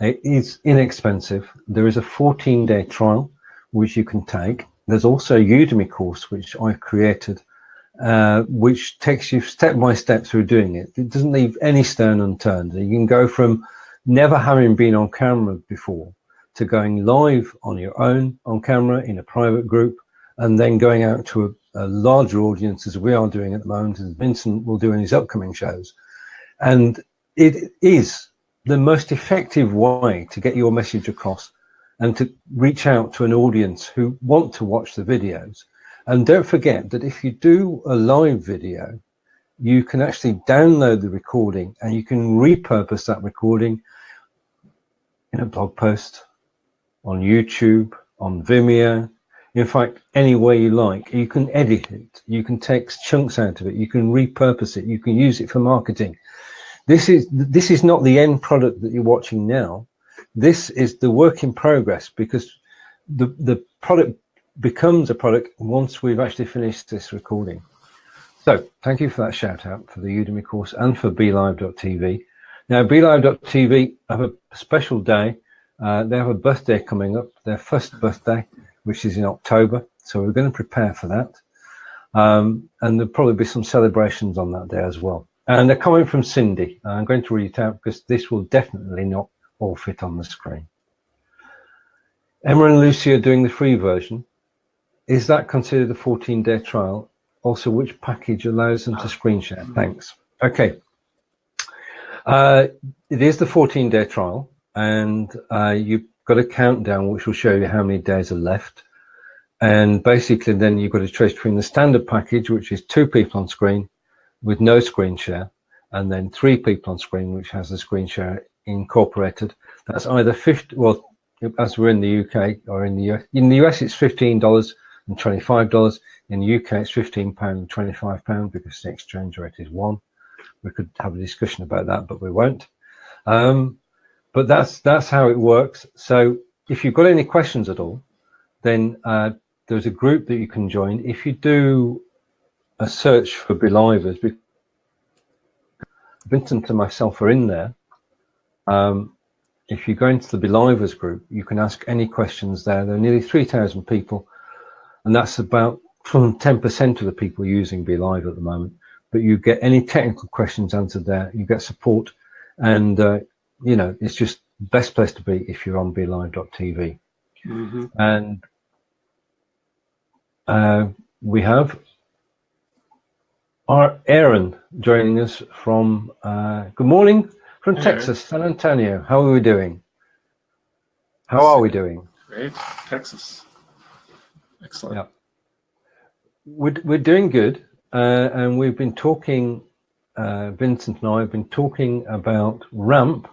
it is inexpensive. There is a 14-day trial which you can take. There's also a Udemy course which I've created, which takes you step by step through doing it. It doesn't leave any stone unturned. You can go from never having been on camera before to going live on your own on camera in a private group, and then going out to a larger audience, as we are doing at the moment, as Vincent will do in his upcoming shows. And it is the most effective way to get your message across and to reach out to an audience who want to watch the videos. And don't forget that if you do a live video, you can actually download the recording and you can repurpose that recording in a blog post, on YouTube, on Vimeo, in fact, any way you like. You can edit it, you can take chunks out of it, you can repurpose it, you can use it for marketing. This is not the end product that you're watching now. This is the work in progress, because the product becomes a product once we've actually finished this recording. So thank you for that shout out for the Udemy course and for BeLive.tv. Now, BeLive.tv have a special day. They have a birthday coming up, their first birthday, which is in October. So we're going to prepare for that. And there'll probably be some celebrations on that day as well. And they're coming from Cindy. I'm going to read it out because this will definitely not all fit on the screen. Emma and Lucy are doing the free version. Is that considered a 14-day trial? Also, which package allows them to screen share? Thanks. Okay. It is the 14-day trial, and you've got a countdown which will show you how many days are left. And basically then you've got to choose between the standard package, which is 2 people on screen with no screen share, and then 3 people on screen, which has the screen share incorporated. That's either 50, well, as we're in the UK or in the US. In the US, it's $15 and $25. In the UK, it's £15 and £25 because the exchange rate is 1. We could have a discussion about that, but we won't. But that's how it works. So if you've got any questions at all, then there's a group that you can join. If you do a search for Belivers, Vincent and myself are in there. If you go into the Belivers group, you can ask any questions there. There are nearly 3,000 people, and that's about 10% of the people using Belive at the moment. But you get any technical questions answered there. You get support, and you know, it's just the best place to be if you're on BeLive.tv. And we have our Aaron joining us from good morning from Texas, San Antonio. How are we doing? How are we doing? Great, Texas. Excellent. Yeah, we're doing good, and we've been talking. Vincent and I have been talking about RAMP,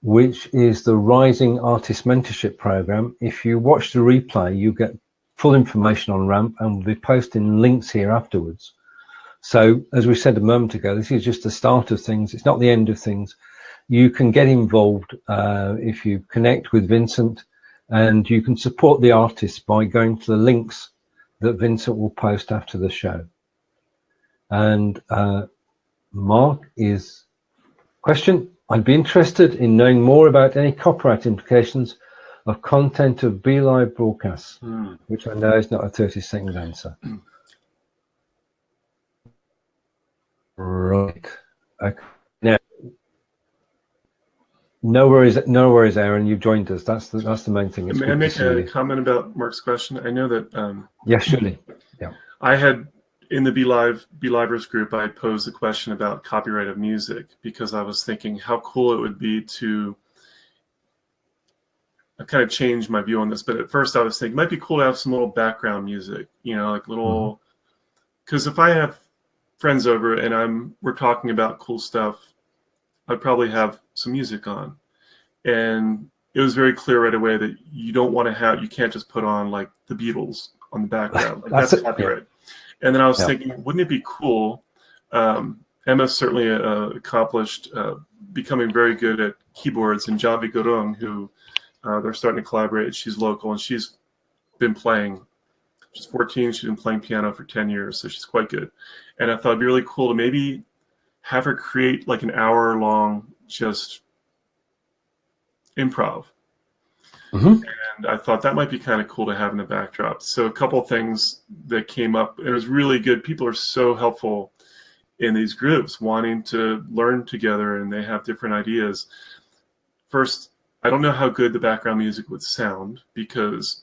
which is the Rising Artists Mentorship Program. If you watch the replay, you get full information on RAMP, and we'll be posting links here afterwards. So, as we said a moment ago, this is just the start of things. It's not the end of things. You can get involved if you connect with Vincent, and you can support the artists by going to the links that Vincent will post after the show. And Mark is question. I'd be interested in knowing more about any copyright implications of content of BeLive broadcasts, which I know is not a 30-second answer. Right. Okay. Now, no worries, Aaron. You've joined us. That's the main thing. It's May I good to make see a you. comment about Mark's question? I know that. Yeah, surely. Yeah. I had in the Belivers group, I posed a question about copyright of music because I was thinking how cool it would be to. I kind of changed my view on this, but at first I was thinking it might be cool to have some little background music, like little. Because if I have friends over and we're talking about cool stuff, I'd probably have some music on, and it was very clear right away that you can't just put on like the Beatles on the background. Like, that's copyright. Yeah. And then I was thinking, wouldn't it be cool? Emma's certainly accomplished becoming very good at keyboards, and Javi Gorong, who they're starting to collaborate. She's local, and she's been playing. She's 14. She's been playing piano for 10 years, so she's quite good. And I thought it'd be really cool to maybe have her create like an hour-long just improv. And I thought that might be kind of cool to have in the backdrop. So a couple of things that came up. It was really good. People are so helpful in these groups, wanting to learn together, and they have different ideas. First, I don't know how good the background music would sound because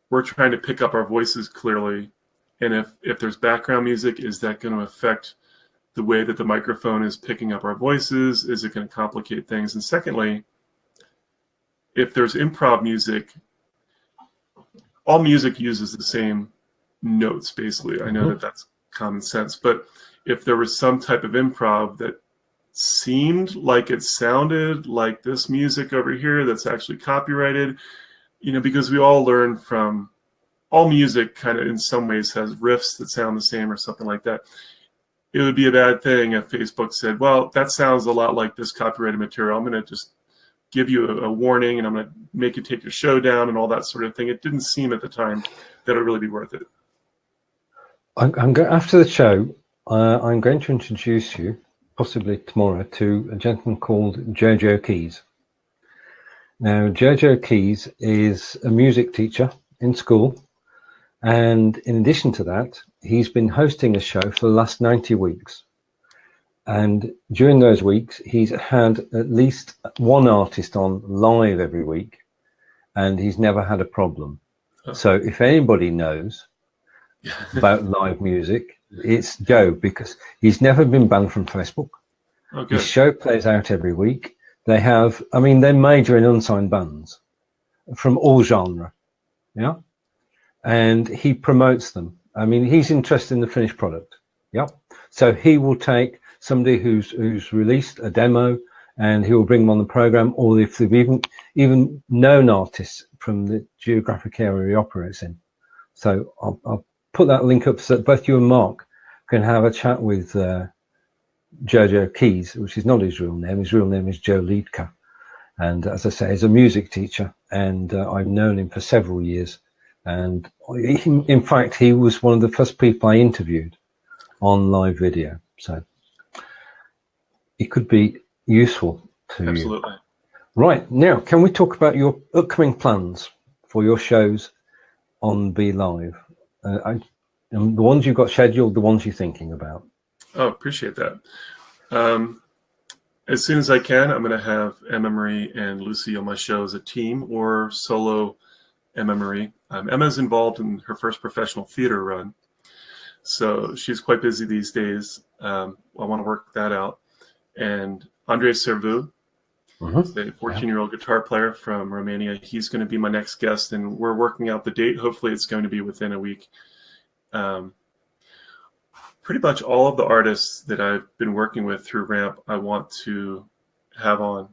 we're trying to pick up our voices clearly. And if there's background music, is that going to affect the way that the microphone is picking up our voices? Is it going to complicate things? And secondly, if there's improv music, all music uses the same notes, basically. I know that that's common sense, but if there was some type of improv that seemed like it sounded like this music over here that's actually copyrighted, because we all learn from all music kind of in some ways has riffs that sound the same or something like that. It would be a bad thing if Facebook said, well, that sounds a lot like this copyrighted material. I'm going to just give you a warning, and I'm going to make you take your show down and all that sort of thing. It didn't seem at the time that it would really be worth it. After the show, I'm going to introduce you, possibly tomorrow, to a gentleman called Jojo Keys. Now, Jojo Keys is a music teacher in school, and in addition to that, he's been hosting a show for the last 90 weeks. And during those weeks, he's had at least one artist on live every week, and he's never had a problem. So if anybody knows about live music, it's Joe, because he's never been banned from Facebook. His show plays out every week. They major in unsigned bands from all genre. Yeah. And he promotes them. He's interested in the finished product. Yeah. So he will take somebody who's released a demo, and he will bring them on the program, or if they've even known artists from the geographic area he operates in. So I'll put that link up so that both you and Mark can have a chat with Jojo Keys, which is not his real name. His real name is Joe Liedka. And as I say, he's a music teacher, and I've known him for several years. And in fact, he was one of the first people I interviewed on live video. So it could be useful to you. Right, now, can we talk about your upcoming plans for your shows on BeLive? And the ones you've got scheduled, the ones you're thinking about. Oh, appreciate that. As soon as I can, I'm going to have Emma Marie and Lucy on my show as a team or solo Emma Marie. Emma's involved in her first professional theater run, so she's quite busy these days. I want to work that out. And Andrei Servu, the 14-year-old guitar player from Romania, he's going to be my next guest, and we're working out the date. Hopefully it's going to be within a week. Pretty much all of the artists that I've been working with through RAMP, I want to have on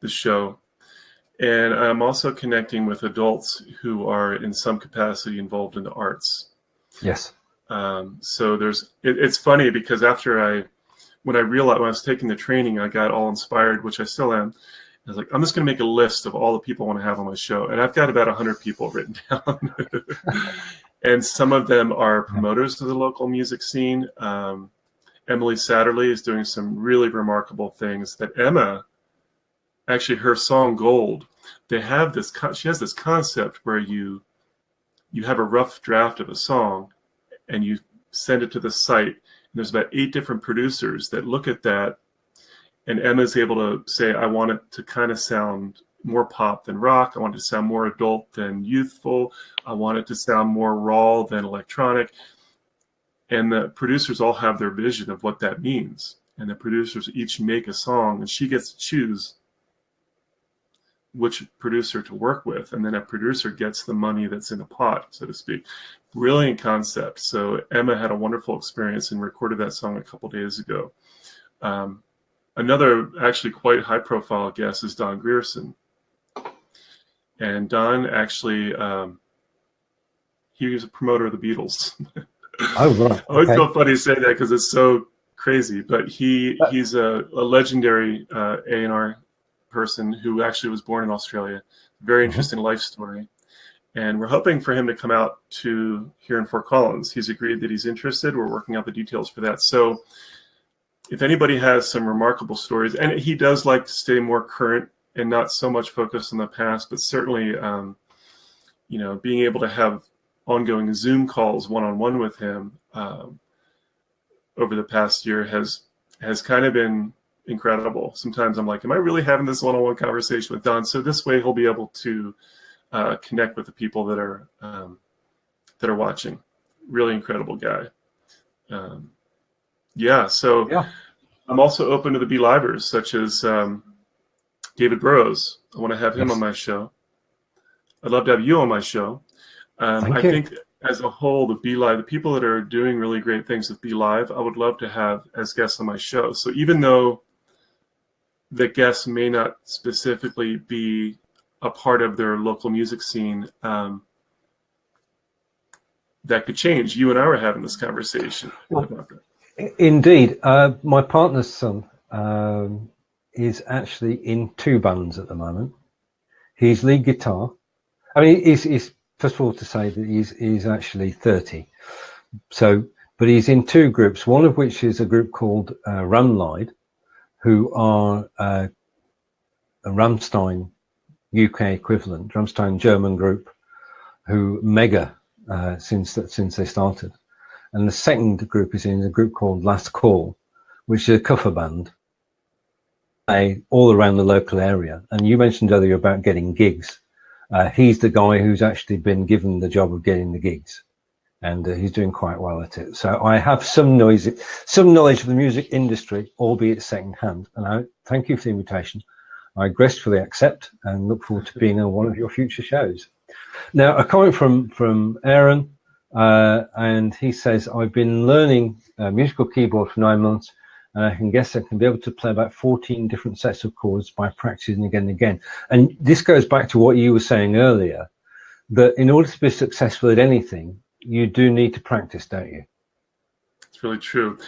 the show. And I'm also connecting with adults who are in some capacity involved in the arts. Yes. So it's funny because when I realized when I was taking the training, I got all inspired, which I still am. I was like, I'm just going to make a list of all the people I want to have on my show. And I've got about 100 people written down. And some of them are promoters of the local music scene. Emily Satterley is doing some really remarkable things. That Emma, actually, her song Gold, they have this. She has this concept where you have a rough draft of a song, and you send it to the site. And there's about 8 different producers that look at that, and Emma's able to say, I want it to kind of sound more pop than rock. I want it to sound more adult than youthful. I want it to sound more raw than electronic. And the producers all have their vision of what that means. And the producers each make a song, and she gets to choose which producer to work with. And then that producer gets the money that's in a pot, so to speak. Brilliant concept. So Emma had a wonderful experience and recorded that song a couple days ago. Another actually quite high profile guest is Don Grierson. And Don actually, he was a promoter of the Beatles. Oh, right. I always feel funny saying that because it's so crazy, but he's a legendary A&R person who actually was born in Australia. Very interesting life story. And we're hoping for him to come out to here in Fort Collins. He's agreed that he's interested. We're working out the details for that. So if anybody has some remarkable stories, and he does like to stay more current and not so much focused on the past, but certainly, being able to have ongoing Zoom calls one-on-one with him over the past year has kind of been incredible. Sometimes I'm like, am I really having this one-on-one conversation with Don? So this way he'll be able to connect with the people that are watching. Really incredible guy. I'm also open to the Belivers, such as David Burrows. I want to have him on my show. I'd love to have you on my show. I think as a whole, the people that are doing really great things with BeLive, I would love to have as guests on my show. So even though the guests may not specifically be a part of their local music scene, that could change. You and I were having this conversation about that. Indeed. My partner's son is actually in 2 bands at the moment. He's lead guitar. I mean, he's first of all to say that he's actually 30. But he's in 2 groups, one of which is a group called Ramlide, who are a Rammstein UK equivalent, Rammstein German group, who mega since they started. And the second group is in a group called Last Call, which is a cover band all around the local area. And you mentioned earlier about getting gigs. He's the guy who's actually been given the job of getting the gigs, and he's doing quite well at it. So I have some knowledge of the music industry, albeit secondhand. And I thank you for the invitation. I gracefully accept and look forward to being on one of your future shows. Now, a comment from Aaron, and he says, I've been learning musical keyboard for 9 months, and I can guess I can be able to play about 14 different sets of chords by practicing again and again. And this goes back to what you were saying earlier, that in order to be successful at anything, you do need to practice, don't you? It's really true.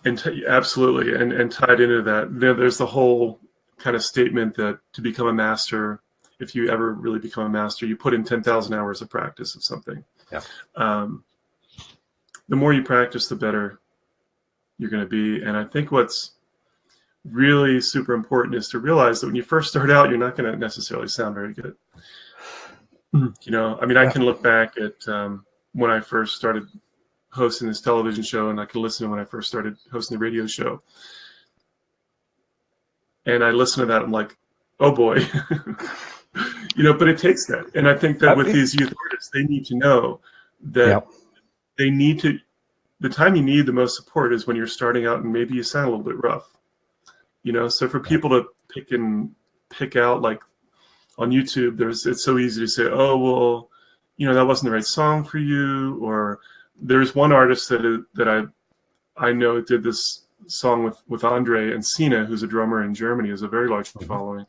And absolutely. And tied into that, there's the whole kind of statement that to become a master, if you ever really become a master, you put in 10,000 hours of practice of something. Yeah. The more you practice, the better you're going to be. And I think what's really super important is to realize that when you first start out, you're not going to necessarily sound very good. I can look back at when I first started hosting this television show, and I can listen to when I first started hosting the radio show. And I listen to that, I'm like, oh boy. But it takes that. And I think that with these youth artists, they need to know that they need to, the time you need the most support is when you're starting out and maybe you sound a little bit rough. So for people to pick out, like on YouTube, it's so easy to say, oh, well, that wasn't the right song for you. Or there's one artist that I know did this song with Andre and Sina, who's a drummer in Germany, has a very large following.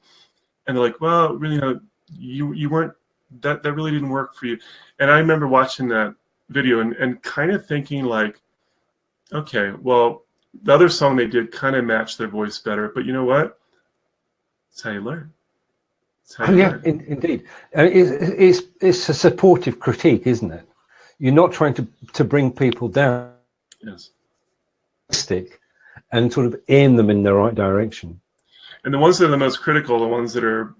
And they're like, well, really, you weren't, that really didn't work for you. And I remember watching that video and kind of thinking like, okay, well, the other song they did kind of matched their voice better, but you know what? It's how you learn. Indeed. It's a supportive critique, isn't it? You're not trying to bring people down. Yes. and sort of aim them in the right direction. And the ones that are the most critical, the ones that are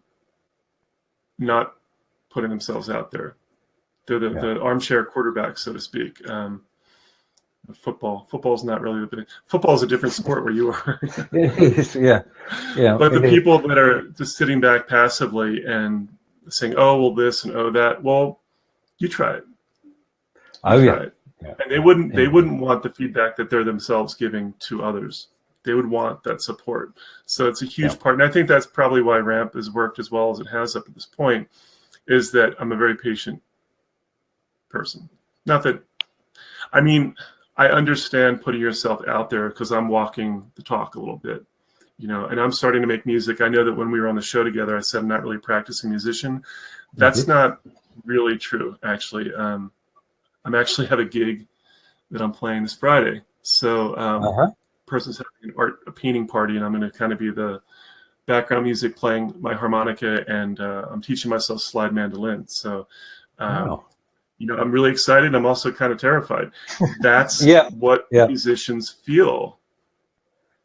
not putting themselves out there, they're the armchair quarterbacks, so to speak. Football's not really the big. Football's a different sport where you are. It is, yeah. But the people that are just sitting back passively and saying, "Oh, well, this and oh that," well, you try it. Yeah. And they wouldn't want the feedback that they're themselves giving to others. They would want that support. So it's a huge part. And I think that's probably why RAMP has worked as well as it has up at this point, is that I'm a very patient person. Not that, I mean, I understand putting yourself out there because I'm walking the talk a little bit, and I'm starting to make music. I know that when we were on the show together, I said I'm not really a practicing musician. That's not really true, actually. I'm actually have a gig that I'm playing this Friday. So person's having a painting party, and I'm going to kind of be the background music, playing my harmonica, and I'm teaching myself slide mandolin. So, I'm really excited. I'm also kind of terrified. That's what musicians feel.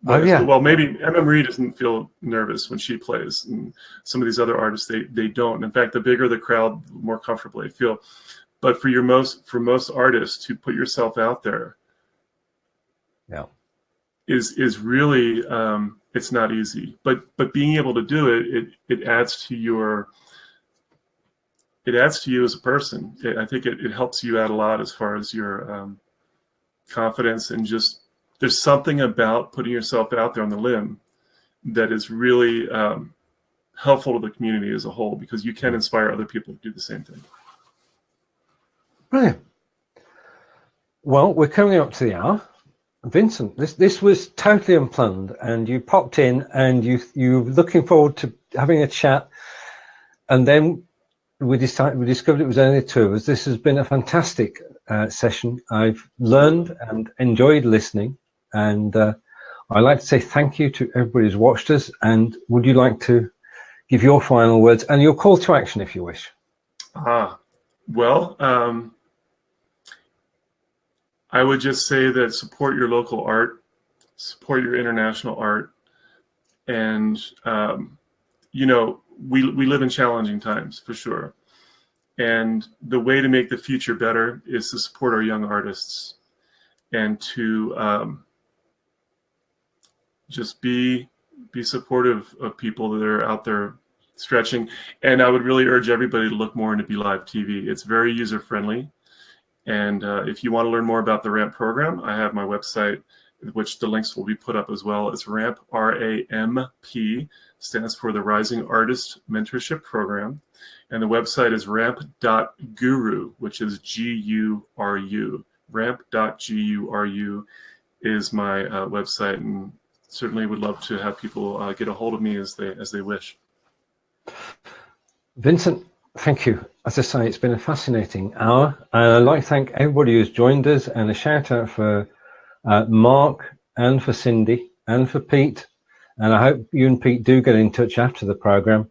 Well, maybe Emma Marie doesn't feel nervous when she plays, and some of these other artists, they don't. In fact, the bigger the crowd, the more comfortable they feel. But for most artists, to put yourself out there, is really it's not easy. But being able to do it adds to you as a person. I think it helps you out a lot as far as your confidence, and just there's something about putting yourself out there on the limb that is really helpful to the community as a whole, because you can inspire other people to do the same thing. Brilliant. Well, we're coming up to the hour. Vincent, this was totally unplanned, and you popped in, and you were looking forward to having a chat, and then we discovered it was only the two of us. This has been a fantastic session. I've learned and enjoyed listening, and I'd like to say thank you to everybody who's watched us. And would you like to give your final words and your call to action, if you wish? Well, I would just say that support your local art, support your international art, and we live in challenging times, for sure. And the way to make the future better is to support our young artists, and to just be supportive of people that are out there stretching. And I would really urge everybody to look more into BeLive TV. It's very user friendly. And if you want to learn more about the RAMP program, I have my website, which the links will be put up as well. It's RAMP, R-A-M-P, stands for the Rising Artists Mentorship Program. And the website is ramp.guru, which is G-U-R-U. Ramp.guru is my website, and certainly would love to have people get a hold of me as they wish. Vincent, thank you. As I say, it's been a fascinating hour. And I'd like to thank everybody who's joined us, and a shout out for Mark, and for Cindy, and for Pete. And I hope you and Pete do get in touch after the program.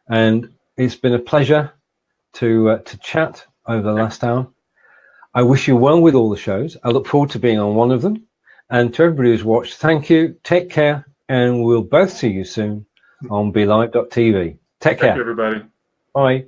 And it's been a pleasure to chat over the last hour. I wish you well with all the shows. I look forward to being on one of them. And to everybody who's watched, thank you. Take care. And we'll both see you soon on BeLive.tv. Take care. Thank you, everybody. Bye.